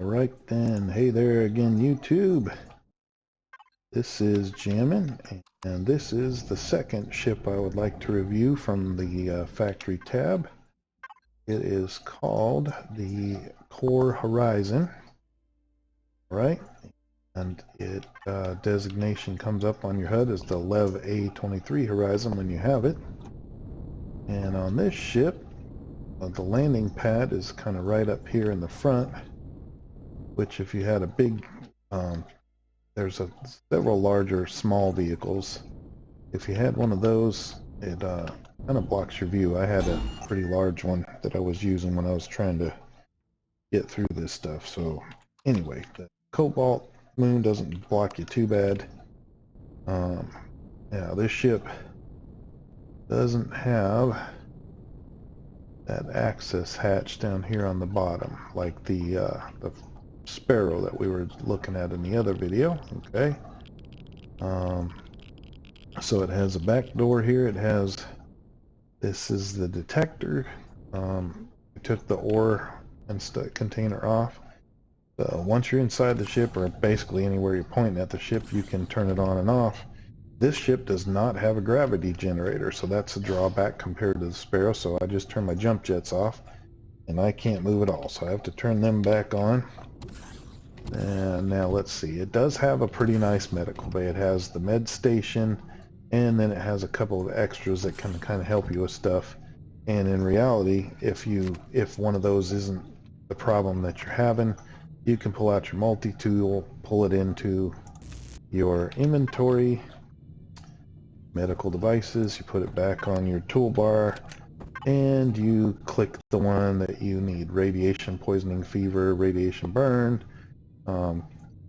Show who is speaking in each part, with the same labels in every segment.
Speaker 1: Alright then, hey there again YouTube. This is Jammin', and this is the second ship I would like to review from the factory tab. It is called the Core Horizon, right? And it designation comes up on your HUD as the Lev A23 Horizon when you have it. And on this ship, the landing pad is kind of right up here in the front, which if you had a big there's several larger small vehicles. If you had one of those, it kind of blocks your view. I had a pretty large one that I was using when I was trying to get through this stuff. So anyway, the Cobalt Moon doesn't block you too bad. Yeah, this ship doesn't have that access hatch down here on the bottom like the Sparrow that we were looking at in the other video. Okay. So it has a back door here. It has, this is the detector. I took the ore and container off. Once you're inside the ship, or basically anywhere you're pointing at the ship, you can turn it on and off. This ship does not have a gravity generator, so that's a drawback compared to the Sparrow. So I just turn my jump jets off and I can't move at all, so I have to turn them back on. And now let's see, it does have a pretty nice medical bay. It has the med station, and then it has a couple of extras that can kind of help you with stuff. And in reality, if one of those isn't the problem that you're having, you can pull out your multi-tool, pull it into your inventory, medical devices, you put it back on your toolbar, and you click the one that you need. Radiation poisoning fever, radiation burn,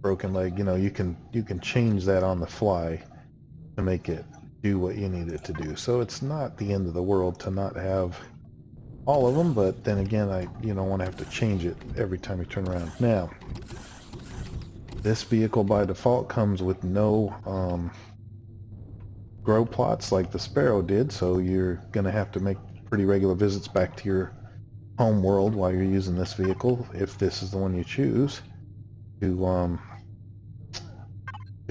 Speaker 1: broken leg. You know, you can change that on the fly to make it do what you need it to do. So it's not the end of the world to not have all of them, but then again, you don't want to have to change it every time you turn around. Now, this vehicle by default comes with no grow plots like the Sparrow did, so you're going to have to make pretty regular visits back to your home world while you're using this vehicle, if this is the one you choose, to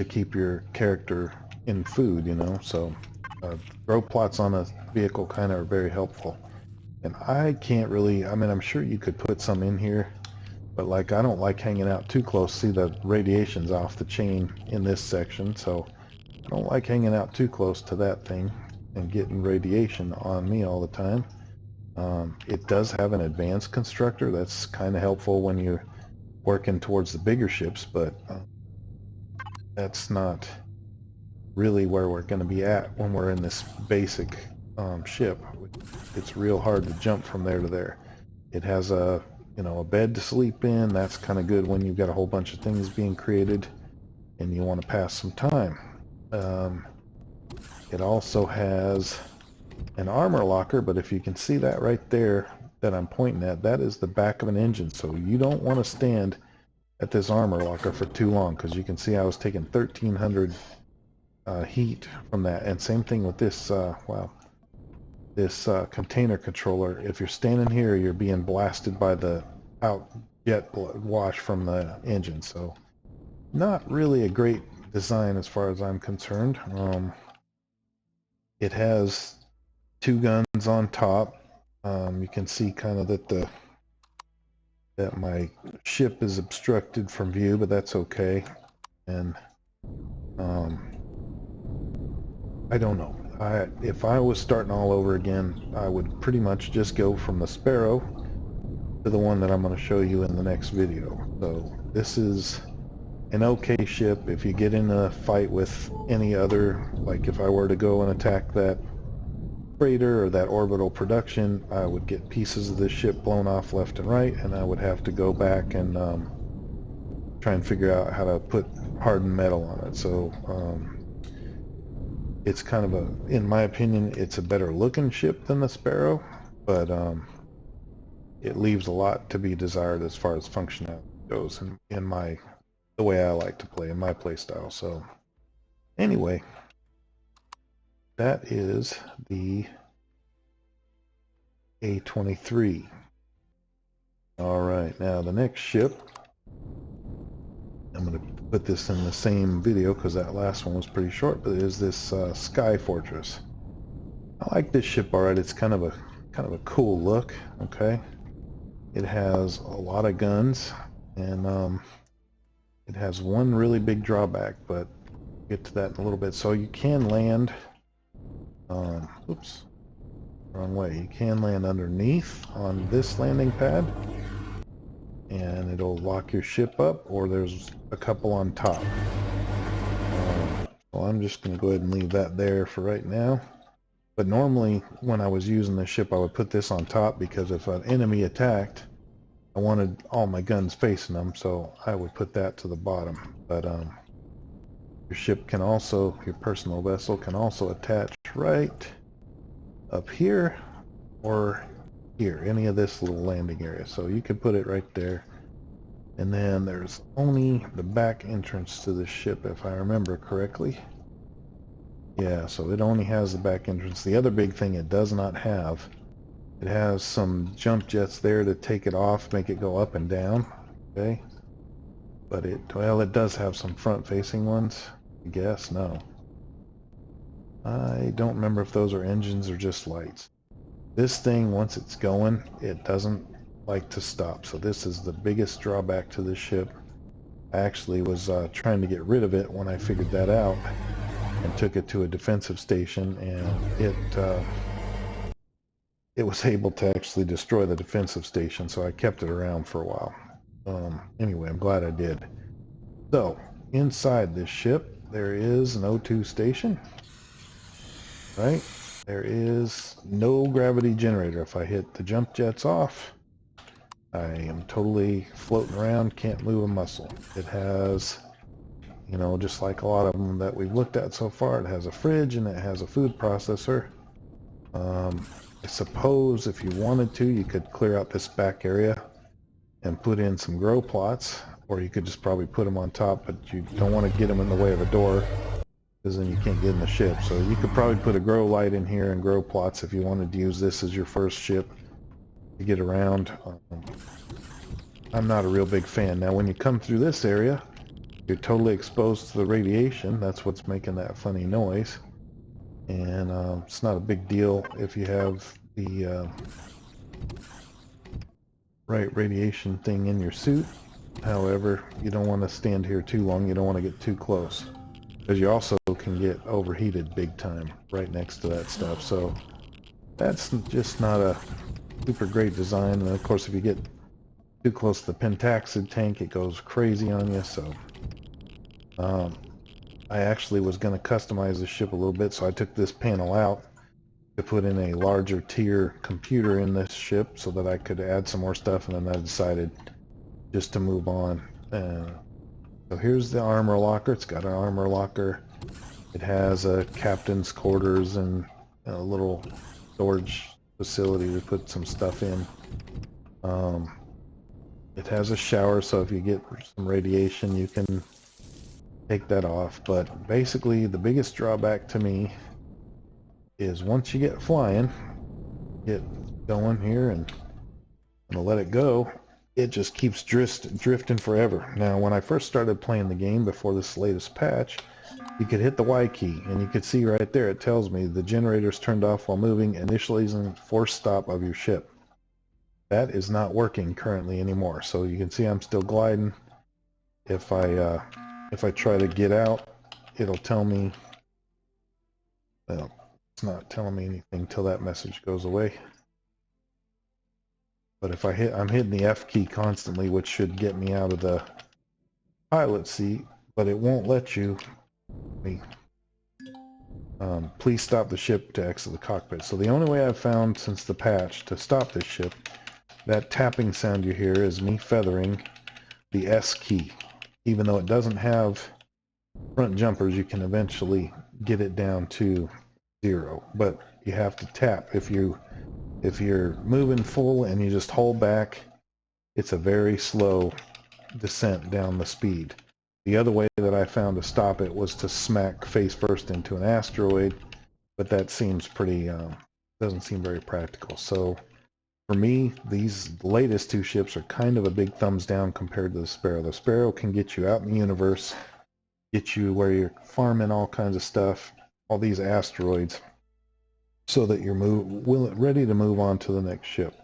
Speaker 1: keep your character in food, you know. So grow plots on a vehicle kind of are very helpful. And I can't really, I mean, I'm sure you could put some in here, but like I don't like hanging out too close. See, the radiation's off the chain in this section, so I don't like hanging out too close to that thing and getting radiation on me all the time. It does have an advanced constructor that's kind of helpful when you're working towards the bigger ships, but that's not really where we're going to be at when we're in this basic ship. It's real hard to jump from there to there. It has a bed to sleep in. That's kind of good when you've got a whole bunch of things being created and you want to pass some time. It also has an armor locker, but if you can see that right there that I'm pointing at, that is the back of an engine. So you don't want to stand at this armor locker for too long, because you can see I was taking 1300 heat from that. And same thing with this this container controller. If you're standing here, you're being blasted by the jet wash from the engine. So not really a great design as far as I'm concerned. It has two guns on top. You can see kind of that my ship is obstructed from view, but that's okay. And I don't know. If I was starting all over again, I would pretty much just go from the Sparrow to the one that I'm going to show you in the next video. So this is an okay ship. If you get in a fight with any other, like if I were to go and attack that freighter or that orbital production, I would get pieces of this ship blown off left and right, and I would have to go back and try and figure out how to put hardened metal on it. So it's kind of in my opinion, it's a better looking ship than the Sparrow, but it leaves a lot to be desired as far as functionality goes in the way I like to play, in my play style. So anyway, that is the A23. All right, now the next ship I'm going to put this in the same video because that last one was pretty short, but it is this Sky Fortress. I like this ship alright. It's kind of a cool look. Okay, it has a lot of guns, and it has one really big drawback, but we'll get to that in a little bit. So you can land, oops, wrong way. You can land underneath on this landing pad, and it'll lock your ship up, or there's a couple on top. Well, I'm just going to go ahead and leave that there for right now. But normally, when I was using this ship, I would put this on top, because if an enemy attacked, I wanted all my guns facing them, so I would put that to the bottom. But your ship can also, your personal vessel can also attach right up here or here, any of this little landing area. So you could put it right there. And then there's only the back entrance to the ship, if I remember correctly. Yeah, so it only has the back entrance. The other big thing it does not have, it has some jump jets there to take it off, make it go up and down. Okay, but it does have some front-facing ones. I guess no. I don't remember if those are engines or just lights. This thing, once it's going, it doesn't like to stop. So this is the biggest drawback to this ship. I actually was trying to get rid of it when I figured that out, and took it to a defensive station, and it was able to actually destroy the defensive station, so I kept it around for a while. Anyway, I'm glad I did. So inside this ship there is an O2 station, right? There is no gravity generator. If I hit the jump jets off, I am totally floating around, can't move a muscle. It has, you know, just like a lot of them that we've looked at so far, it has a fridge and it has a food processor. I suppose if you wanted to, you could clear out this back area and put in some grow plots, or you could just probably put them on top, but you don't want to get them in the way of a door, because then you can't get in the ship. So you could probably put a grow light in here and grow plots if you wanted to use this as your first ship to get around. I'm not a real big fan. Now when you come through this area, you're totally exposed to the radiation. That's what's making that funny noise. And it's not a big deal if you have the right radiation thing in your suit. However, you don't want to stand here too long. You don't want to get too close, because you also can get overheated big time right next to that stuff. So that's just not a super great design. And of course, if you get too close to the pentaxid tank, it goes crazy on you. So I actually was going to customize the ship a little bit, so I took this panel out to put in a larger tier computer in this ship so that I could add some more stuff, and then I decided just to move on. So here's the armor locker. It's got an armor locker. It has a captain's quarters and a little storage facility to put some stuff in. It has a shower, so if you get some radiation, you can take that off. But basically, the biggest drawback to me is once you get flying, get going here, and I'm gonna let it go, it just keeps drifting forever. Now, when I first started playing the game before this latest patch, you could hit the Y key, and you could see right there, it tells me the generator's turned off while moving, initializing force stop of your ship. That is not working currently anymore. So you can see I'm still gliding. If I try to get out, it'll tell me, well, it's not telling me anything till that message goes away. But if I'm hitting the F key constantly, which should get me out of the pilot seat, but it won't let you. Please stop the ship to exit the cockpit. So the only way I've found since the patch to stop this ship, that tapping sound you hear is me feathering the S key. Even though it doesn't have front jumpers, you can eventually get it down to 0. But you have to tap. If you're moving full and you just hold back, it's a very slow descent down the speed. The other way that I found to stop it was to smack face first into an asteroid, but that seems pretty, doesn't seem very practical. So For me, these latest two ships are kind of a big thumbs down compared to the Sparrow. The Sparrow can get you out in the universe, get you where you're farming all kinds of stuff, all these asteroids, so that you're ready to move on to the next ship.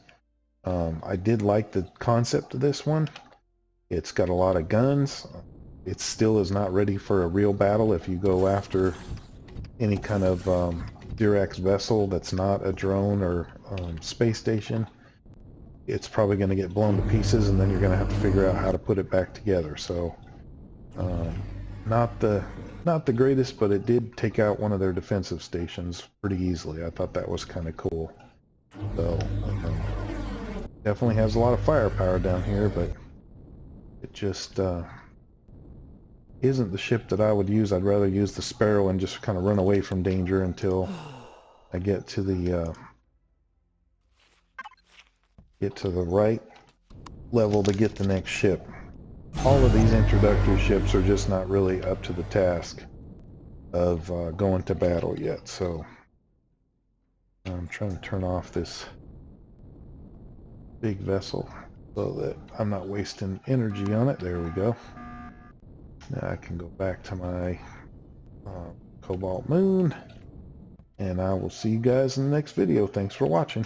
Speaker 1: I did like the concept of this one. It's got a lot of guns. It still is not ready for a real battle if you go after any kind of Dirac vessel that's not a drone or space station. It's probably going to get blown to pieces, and then you're going to have to figure out how to put it back together. So, not the greatest, but it did take out one of their defensive stations pretty easily. I thought that was kind of cool. So, definitely has a lot of firepower down here, but it just isn't the ship that I would use. I'd rather use the Sparrow and just kind of run away from danger until I get to the right level to get the next ship. All of these introductory ships are just not really up to the task of going to battle yet. So I'm trying to turn off this big vessel so that I'm not wasting energy on it. There we go. Now I can go back to my Cobalt Moon, and I will see you guys in the next video. Thanks for watching.